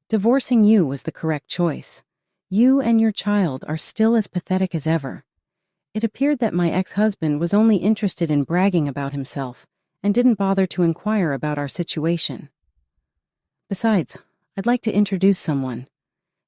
Divorcing you was the correct choice. You and your child are still as pathetic as ever. It appeared that my ex-husband was only interested in bragging about himself and didn't bother to inquire about our situation. Besides, I'd like to introduce someone.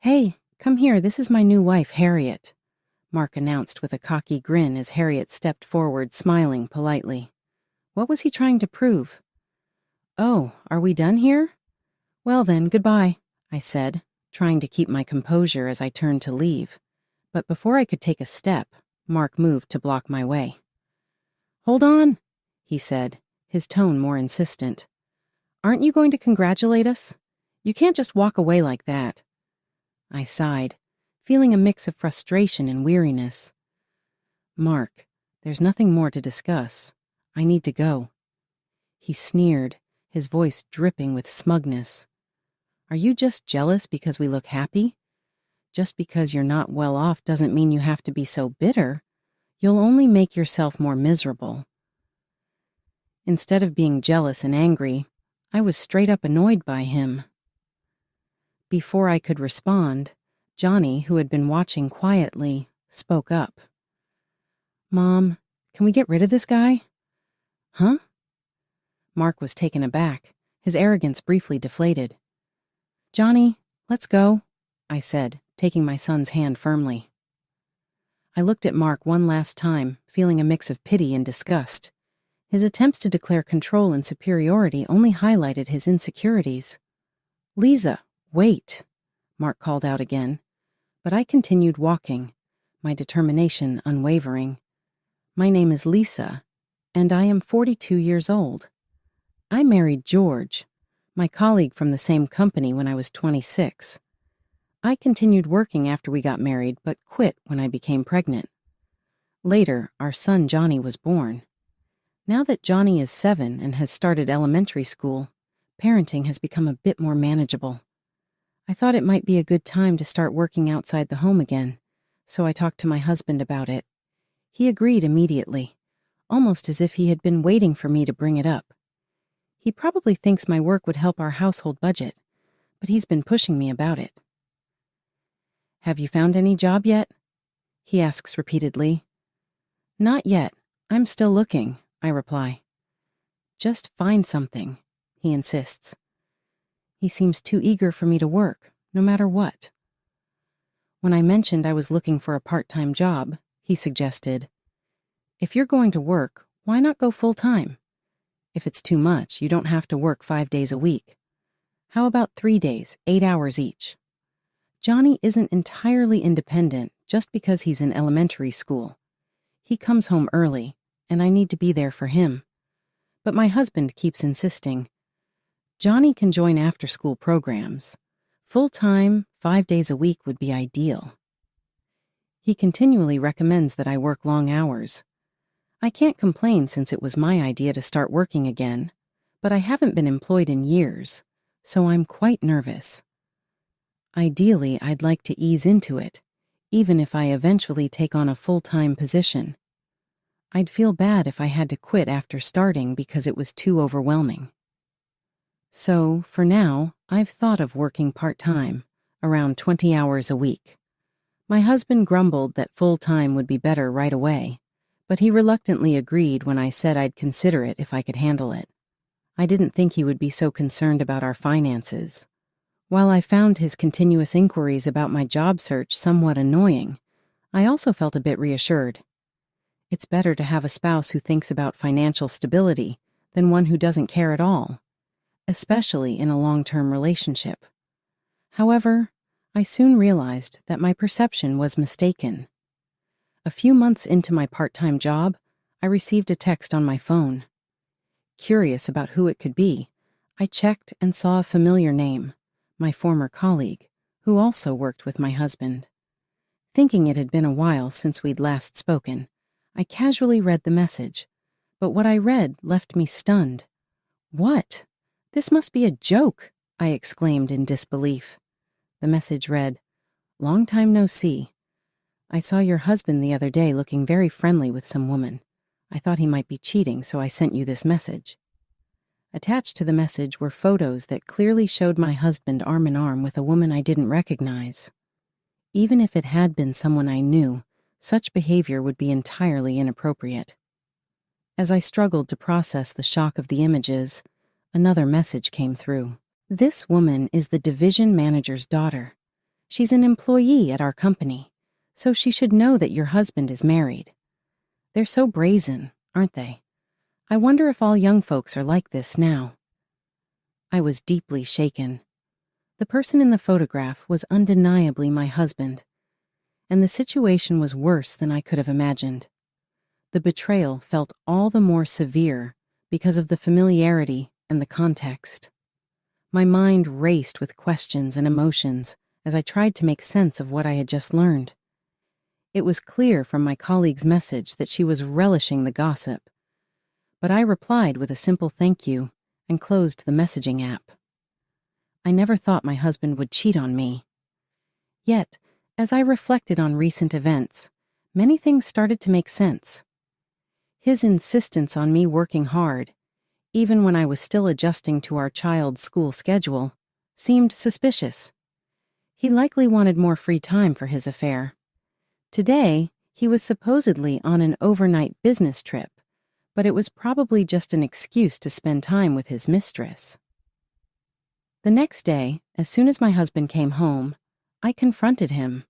Hey, come here, this is my new wife, Harriet, Mark announced with a cocky grin as Harriet stepped forward, smiling politely. What was he trying to prove? Oh, are we done here? Well then, goodbye, I said, trying to keep my composure as I turned to leave. But before I could take a step, Mark moved to block my way. Hold on, he said, his tone more insistent. Aren't you going to congratulate us? You can't just walk away like that. I sighed, feeling a mix of frustration and weariness. Mark, there's nothing more to discuss. I need to go. He sneered, his voice dripping with smugness. Are you just jealous because we look happy? Just because you're not well off doesn't mean you have to be so bitter. You'll only make yourself more miserable. Instead of being jealous and angry, I was straight up annoyed by him. Before I could respond, Johnny, who had been watching quietly, spoke up. Mom, can we get rid of this guy? Huh? Mark was taken aback, his arrogance briefly deflated. Johnny, let's go, I said, taking my son's hand firmly. I looked at Mark one last time, feeling a mix of pity and disgust. His attempts to declare control and superiority only highlighted his insecurities. Lisa, wait, Mark called out again, but I continued walking, my determination unwavering. My name is Lisa, and I am 42 years old. I married George, my colleague from the same company, when I was 26. I continued working after we got married, but quit when I became pregnant. Later, our son Johnny was born. Now that Johnny is 7 and has started elementary school, parenting has become a bit more manageable. I thought it might be a good time to start working outside the home again, so I talked to my husband about it. He agreed immediately, almost as if he had been waiting for me to bring it up. He probably thinks my work would help our household budget, but he's been pushing me about it. Have you found any job yet? He asks repeatedly. Not yet. I'm still looking, I reply. Just find something, he insists. He seems too eager for me to work, no matter what. When I mentioned I was looking for a part-time job, he suggested, if you're going to work, why not go full-time? If it's too much, you don't have to work 5 days a week. How about 3 days, 8 hours each? Johnny isn't entirely independent just because he's in elementary school. He comes home early, and I need to be there for him. But my husband keeps insisting. Johnny can join after-school programs. Full-time, 5 days a week would be ideal. He continually recommends that I work long hours. I can't complain since it was my idea to start working again, but I haven't been employed in years, so I'm quite nervous. Ideally, I'd like to ease into it, even if I eventually take on a full-time position. I'd feel bad if I had to quit after starting because it was too overwhelming. So, for now, I've thought of working part-time, around 20 hours a week. My husband grumbled that full-time would be better right away, but he reluctantly agreed when I said I'd consider it if I could handle it. I didn't think he would be so concerned about our finances. While I found his continuous inquiries about my job search somewhat annoying, I also felt a bit reassured. It's better to have a spouse who thinks about financial stability than one who doesn't care at all, especially in a long-term relationship. However, I soon realized that my perception was mistaken. A few months into my part-time job, I received a text on my phone. Curious about who it could be, I checked and saw a familiar name, my former colleague, who also worked with my husband. Thinking it had been a while since we'd last spoken, I casually read the message, but what I read left me stunned. What? This must be a joke, I exclaimed in disbelief. The message read, Long time no see. I saw your husband the other day looking very friendly with some woman. I thought he might be cheating, so I sent you this message. Attached to the message were photos that clearly showed my husband arm in arm with a woman I didn't recognize. Even if it had been someone I knew, such behavior would be entirely inappropriate. As I struggled to process the shock of the images, another message came through. This woman is the division manager's daughter. She's an employee at our company, so she should know that your husband is married. They're so brazen, aren't they? I wonder if all young folks are like this now. I was deeply shaken. The person in the photograph was undeniably my husband, and the situation was worse than I could have imagined. The betrayal felt all the more severe because of the familiarity and the context. My mind raced with questions and emotions as I tried to make sense of what I had just learned. It was clear from my colleague's message that she was relishing the gossip, but I replied with a simple thank you and closed the messaging app. I never thought my husband would cheat on me. Yet, as I reflected on recent events, many things started to make sense. His insistence on me working hard, even when I was still adjusting to our child's school schedule, seemed suspicious. He likely wanted more free time for his affair. Today, he was supposedly on an overnight business trip, but it was probably just an excuse to spend time with his mistress. The next day, as soon as my husband came home, I confronted him.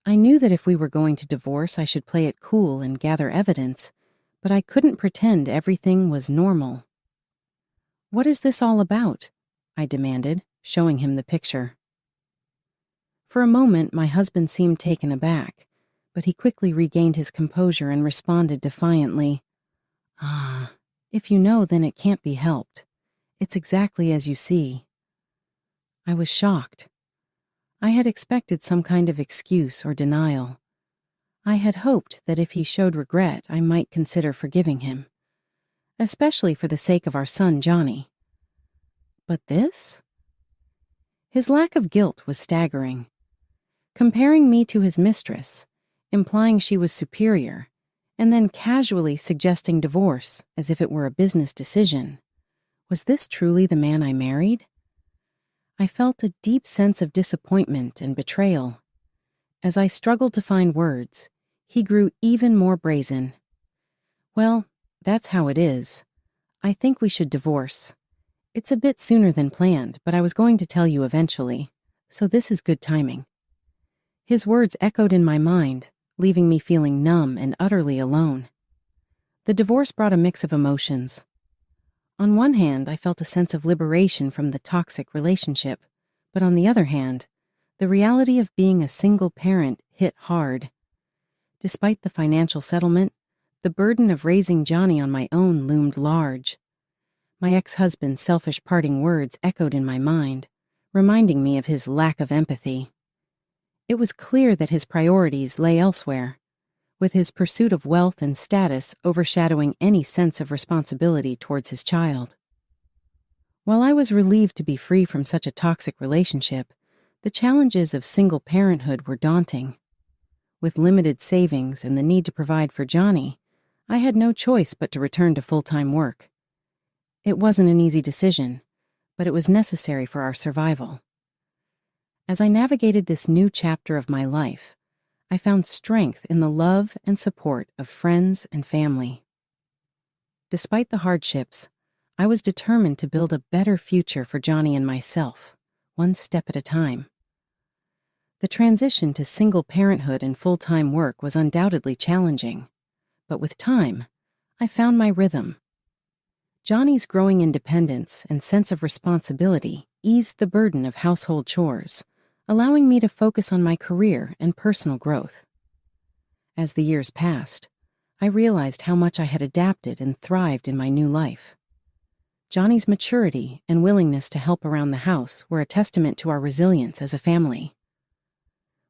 I knew that if we were going to divorce, I should play it cool and gather evidence, but I couldn't pretend everything was normal. "What is this all about?" I demanded, showing him the picture. For a moment, my husband seemed taken aback, but he quickly regained his composure and responded defiantly, "Ah, if you know, then it can't be helped. It's exactly as you see." I was shocked. I had expected some kind of excuse or denial. I had hoped that if he showed regret, I might consider forgiving him, especially for the sake of our son, Johnny. But this? His lack of guilt was staggering. Comparing me to his mistress, implying she was superior, and then casually suggesting divorce as if it were a business decision. Was this truly the man I married? I felt a deep sense of disappointment and betrayal. As I struggled to find words, he grew even more brazen. "Well, that's how it is. I think we should divorce. It's a bit sooner than planned, but I was going to tell you eventually, so this is good timing." His words echoed in my mind, leaving me feeling numb and utterly alone. The divorce brought a mix of emotions. On one hand, I felt a sense of liberation from the toxic relationship, but on the other hand, the reality of being a single parent hit hard. Despite the financial settlement, the burden of raising Johnny on my own loomed large. My ex-husband's selfish parting words echoed in my mind, reminding me of his lack of empathy. It was clear that his priorities lay elsewhere, with his pursuit of wealth and status overshadowing any sense of responsibility towards his child. While I was relieved to be free from such a toxic relationship, the challenges of single parenthood were daunting. With limited savings and the need to provide for Johnny, I had no choice but to return to full-time work. It wasn't an easy decision, but it was necessary for our survival. As I navigated this new chapter of my life, I found strength in the love and support of friends and family. Despite the hardships, I was determined to build a better future for Johnny and myself, one step at a time. The transition to single parenthood and full-time work was undoubtedly challenging, but with time, I found my rhythm. Johnny's growing independence and sense of responsibility eased the burden of household chores, allowing me to focus on my career and personal growth. As the years passed, I realized how much I had adapted and thrived in my new life. Johnny's maturity and willingness to help around the house were a testament to our resilience as a family.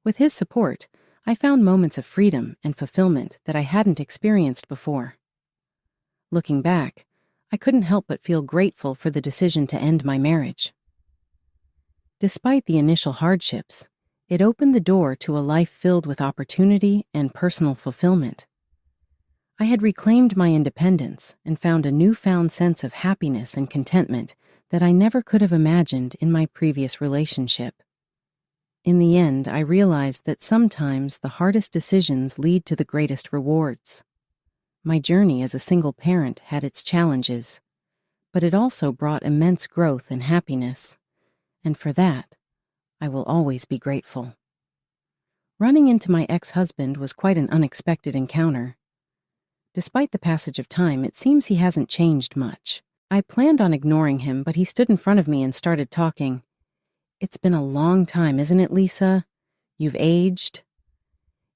With his support, I found moments of freedom and fulfillment that I hadn't experienced before. Looking back, I couldn't help but feel grateful for the decision to end my marriage. Despite the initial hardships, it opened the door to a life filled with opportunity and personal fulfillment. I had reclaimed my independence and found a newfound sense of happiness and contentment that I never could have imagined in my previous relationship. In the end, I realized that sometimes the hardest decisions lead to the greatest rewards. My journey as a single parent had its challenges, but it also brought immense growth and happiness, and for that, I will always be grateful. Running into my ex-husband was quite an unexpected encounter. Despite the passage of time, it seems he hasn't changed much. I planned on ignoring him, but he stood in front of me and started talking. "It's been a long time, isn't it, Lisa? You've aged."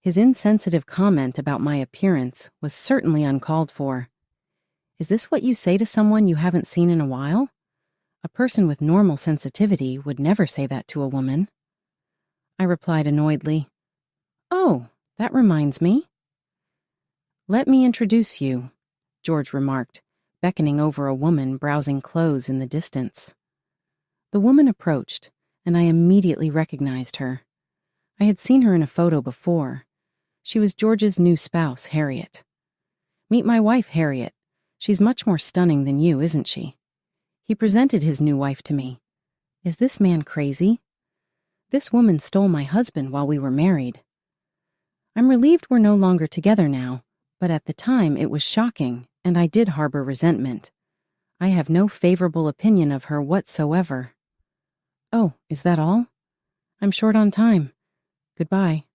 His insensitive comment about my appearance was certainly uncalled for. Is this what you say to someone you haven't seen in a while? A person with normal sensitivity would never say that to a woman. I replied annoyedly, "Oh, that reminds me." "Let me introduce you," George remarked, beckoning over a woman browsing clothes in the distance. The woman approached, and I immediately recognized her. I had seen her in a photo before. She was George's new spouse, Harriet. "Meet my wife, Harriet. She's much more stunning than you, isn't she?" He presented his new wife to me. Is this man crazy? This woman stole my husband while we were married. I'm relieved we're no longer together now, but at the time it was shocking, and I did harbor resentment. I have no favorable opinion of her whatsoever. "Oh, is that all? I'm short on time. Goodbye,"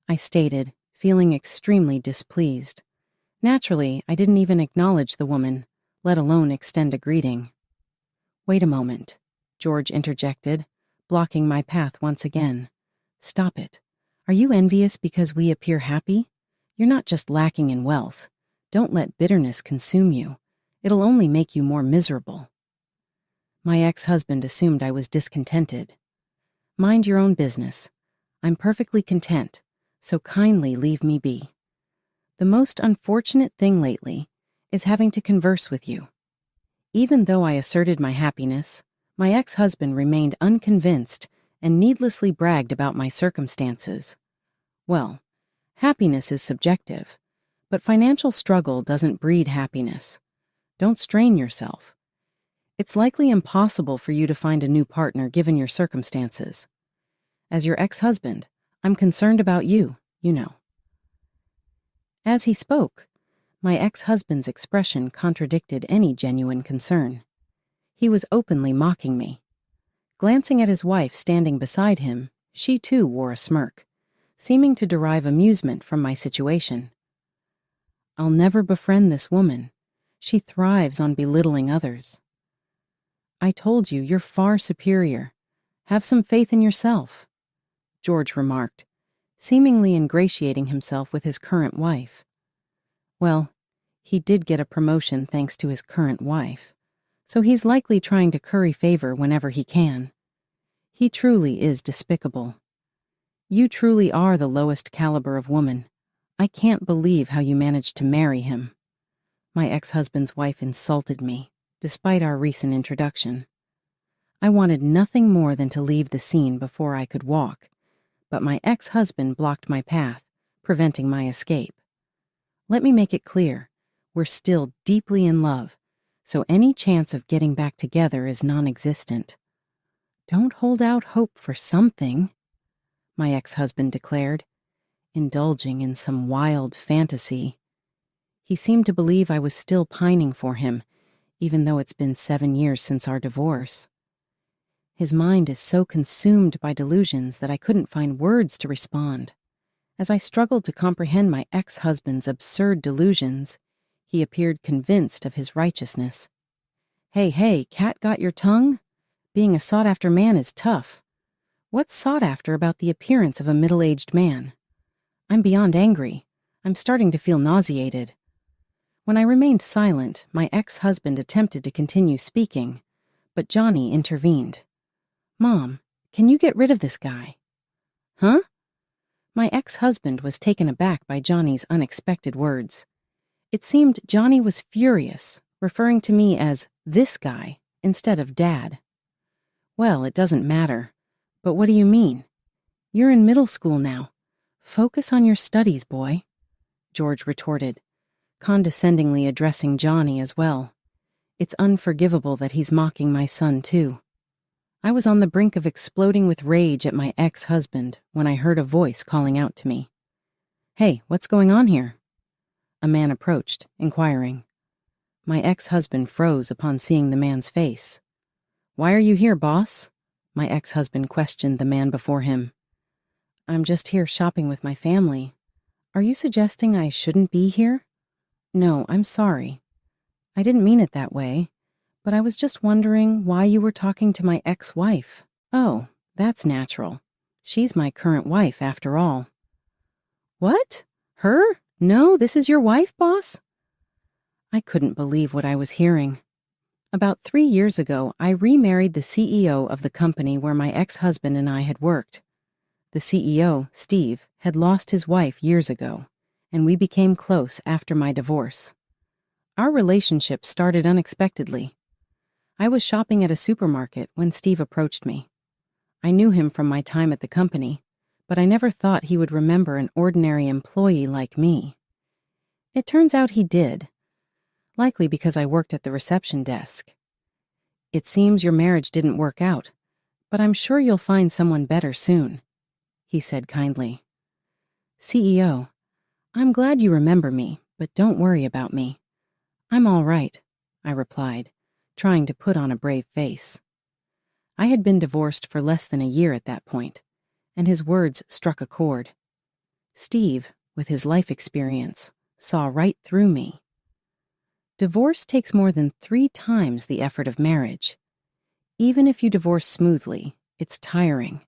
I stated, feeling extremely displeased. Naturally, I didn't even acknowledge the woman, let alone extend a greeting. "Wait a moment," George interjected, blocking my path once again. "Stop it. Are you envious because we appear happy? You're not just lacking in wealth. Don't let bitterness consume you. It'll only make you more miserable." My ex-husband assumed I was discontented. "Mind your own business. I'm perfectly content, so kindly leave me be. The most unfortunate thing lately is having to converse with you." Even though I asserted my happiness, my ex-husband remained unconvinced and needlessly bragged about my circumstances. Well, happiness is subjective, but financial struggle doesn't breed happiness. Don't strain yourself. It's likely impossible for you to find a new partner given your circumstances. As your ex-husband, I'm concerned about you, you know. As he spoke, my ex-husband's expression contradicted any genuine concern. He was openly mocking me. Glancing at his wife standing beside him, she too wore a smirk, seeming to derive amusement from my situation. "I'll never befriend this woman. She thrives on belittling others." "I told you, you're far superior. Have some faith in yourself," George remarked, seemingly ingratiating himself with his current wife. Well, he did get a promotion thanks to his current wife, so he's likely trying to curry favor whenever he can. He truly is despicable. You truly are the lowest caliber of woman. I can't believe how you managed to marry him. My ex-husband's wife insulted me, despite our recent introduction. I wanted nothing more than to leave the scene before I could walk, but my ex-husband blocked my path, preventing my escape. Let me make it clear, we're still deeply in love, so any chance of getting back together is non-existent. "Don't hold out hope for something," my ex-husband declared, indulging in some wild fantasy. He seemed to believe I was still pining for him, even though it's been 7 years since our divorce. His mind is so consumed by delusions that I couldn't find words to respond. As I struggled to comprehend my ex-husband's absurd delusions, he appeared convinced of his righteousness. Hey, cat got your tongue? Being a sought-after man is tough. What's sought after about the appearance of a middle-aged man? I'm beyond angry. I'm starting to feel nauseated. When I remained silent, my ex-husband attempted to continue speaking, but Johnny intervened. "Mom, can you get rid of this guy?" "Huh?" My ex-husband was taken aback by Johnny's unexpected words. It seemed Johnny was furious, referring to me as "this guy" instead of Dad. "Well, it doesn't matter. But what do you mean? You're in middle school now. Focus on your studies, boy," George retorted, condescendingly addressing Johnny as well. It's unforgivable that he's mocking my son, too. I was on the brink of exploding with rage at my ex-husband when I heard a voice calling out to me. "Hey, what's going on here?" A man approached, inquiring. My ex-husband froze upon seeing the man's face. "Why are you here, boss?" My ex-husband questioned the man before him. "I'm just here shopping with my family. Are you suggesting I shouldn't be here?" "No, I'm sorry. I didn't mean it that way, but I was just wondering why you were talking to my ex-wife." "Oh, that's natural. She's my current wife, after all." "What? Her? No, this is your wife, boss?" I couldn't believe what I was hearing. About 3 years ago, I remarried the CEO of the company where my ex-husband and I had worked. The CEO, Steve, had lost his wife years ago, and we became close after my divorce. Our relationship started unexpectedly. I was shopping at a supermarket when Steve approached me. I knew him from my time at the company, but I never thought he would remember an ordinary employee like me. It turns out he did, likely because I worked at the reception desk. "It seems your marriage didn't work out, but I'm sure you'll find someone better soon," he said kindly. "CEO, I'm glad you remember me, but don't worry about me. I'm all right," I replied, trying to put on a brave face. I had been divorced for less than a year at that point, and his words struck a chord. Steve, with his life experience, saw right through me. Divorce takes more than 3 times the effort of marriage. Even if you divorce smoothly, it's tiring.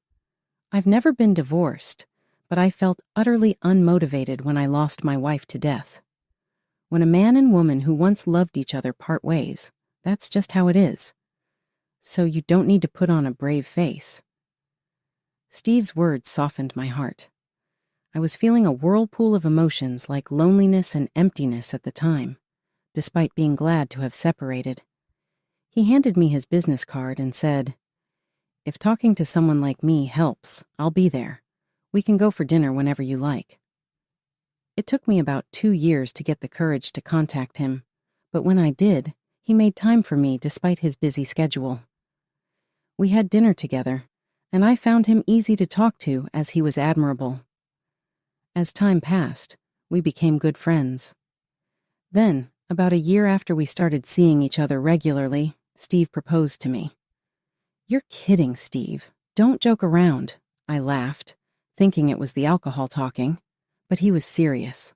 I've never been divorced, but I felt utterly unmotivated when I lost my wife to death. When a man and woman who once loved each other part ways, that's just how it is. So you don't need to put on a brave face. Steve's words softened my heart. I was feeling a whirlpool of emotions like loneliness and emptiness at the time, despite being glad to have separated. He handed me his business card and said, "If talking to someone like me helps, I'll be there. We can go for dinner whenever you like." It took me about 2 years to get the courage to contact him, but when I did, he made time for me despite his busy schedule. We had dinner together, and I found him easy to talk to as he was admirable. As time passed, we became good friends. Then, about a year after we started seeing each other regularly, Steve proposed to me. "You're kidding, Steve. Don't joke around," I laughed, thinking it was the alcohol talking, but he was serious.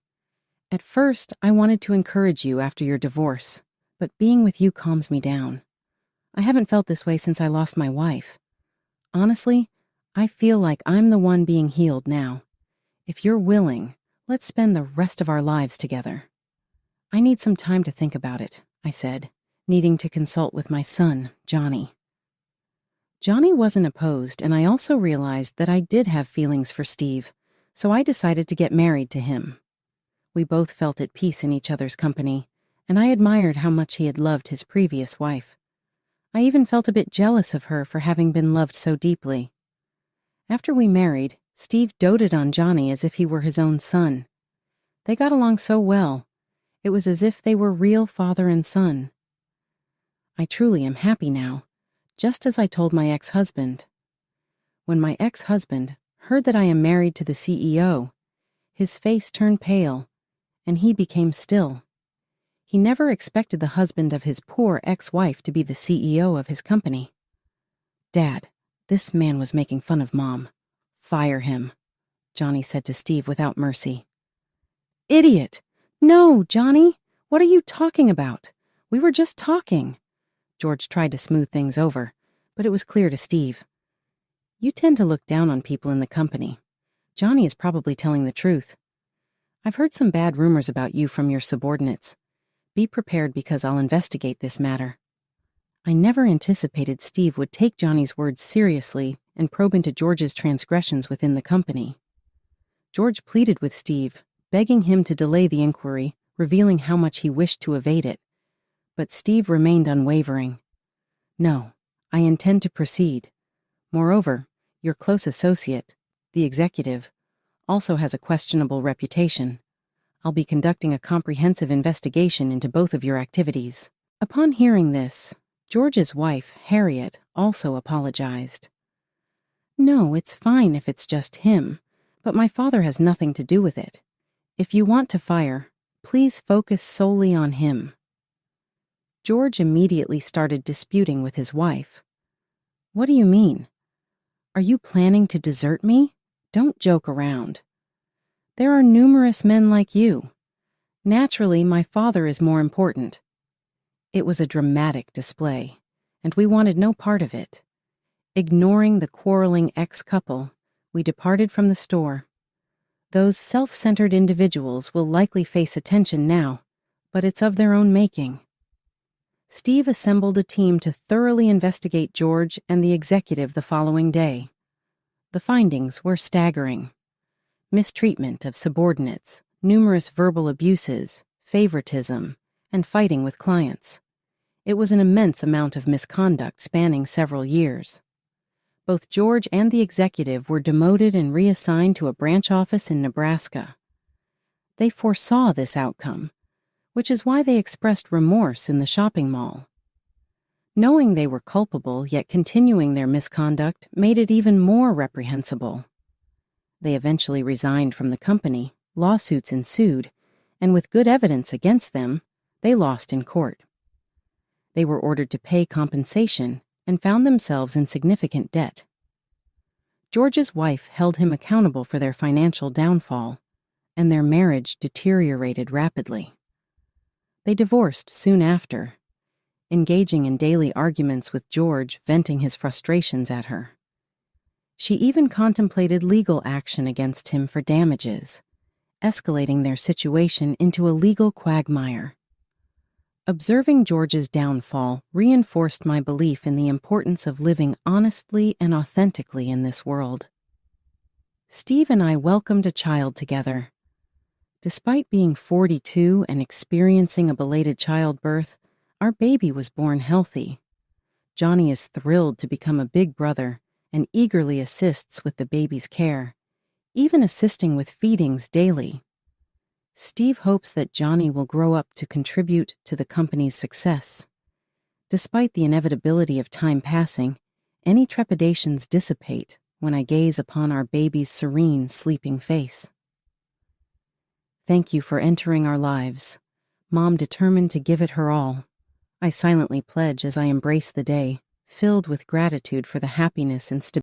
"At first, I wanted to encourage you after your divorce, but being with you calms me down. I haven't felt this way since I lost my wife. Honestly, I feel like I'm the one being healed now. If you're willing, let's spend the rest of our lives together." "I need some time to think about it," I said, needing to consult with my son, Johnny. Johnny wasn't opposed, and I also realized that I did have feelings for Steve, so I decided to get married to him. We both felt at peace in each other's company, and I admired how much he had loved his previous wife. I even felt a bit jealous of her for having been loved so deeply. After we married, Steve doted on Johnny as if he were his own son. They got along so well. It was as if they were real father and son. I truly am happy now, just as I told my ex-husband. When my ex-husband heard that I am married to the CEO, his face turned pale, and he became still. He never expected the husband of his poor ex-wife to be the CEO of his company. "Dad, this man was making fun of Mom. Fire him," Johnny said to Steve without mercy. "Idiot! No, Johnny! What are you talking about? We were just talking." George tried to smooth things over, but it was clear to Steve. "You tend to look down on people in the company. Johnny is probably telling the truth. I've heard some bad rumors about you from your subordinates. Be prepared because I'll investigate this matter." I never anticipated Steve would take Johnny's words seriously and probe into George's transgressions within the company. George pleaded with Steve, begging him to delay the inquiry, revealing how much he wished to evade it. But Steve remained unwavering. "No, I intend to proceed. Moreover, your close associate, the executive, also has a questionable reputation. I'll be conducting a comprehensive investigation into both of your activities." Upon hearing this, George's wife, Harriet, also apologized. "No, it's fine if it's just him, but my father has nothing to do with it. If you want to fire, please focus solely on him." George immediately started disputing with his wife. "What do you mean? Are you planning to desert me? Don't joke around. There are numerous men like you. Naturally, my father is more important." It was a dramatic display, and we wanted no part of it. Ignoring the quarreling ex-couple, we departed from the store. Those self-centered individuals will likely face attention now, but it's of their own making. Steve assembled a team to thoroughly investigate George and the executive the following day. The findings were staggering. Mistreatment of subordinates, numerous verbal abuses, favoritism, and fighting with clients. It was an immense amount of misconduct spanning several years. Both George and the executive were demoted and reassigned to a branch office in Nebraska. They foresaw this outcome, which is why they expressed remorse in the shopping mall. Knowing they were culpable yet continuing their misconduct made it even more reprehensible. They eventually resigned from the company, lawsuits ensued, and with good evidence against them, they lost in court. They were ordered to pay compensation and found themselves in significant debt. George's wife held him accountable for their financial downfall, and their marriage deteriorated rapidly. They divorced soon after, engaging in daily arguments with George, venting his frustrations at her. She even contemplated legal action against him for damages, escalating their situation into a legal quagmire. Observing George's downfall reinforced my belief in the importance of living honestly and authentically in this world. Steve and I welcomed a child together. Despite being 42 and experiencing a belated childbirth, our baby was born healthy. Johnny is thrilled to become a big brother and eagerly assists with the baby's care, even assisting with feedings daily. Steve hopes that Johnny will grow up to contribute to the company's success. Despite the inevitability of time passing, any trepidations dissipate when I gaze upon our baby's serene, sleeping face. Thank you for entering our lives. Mom determined to give it her all. I silently pledge as I embrace the day, filled with gratitude for the happiness and stability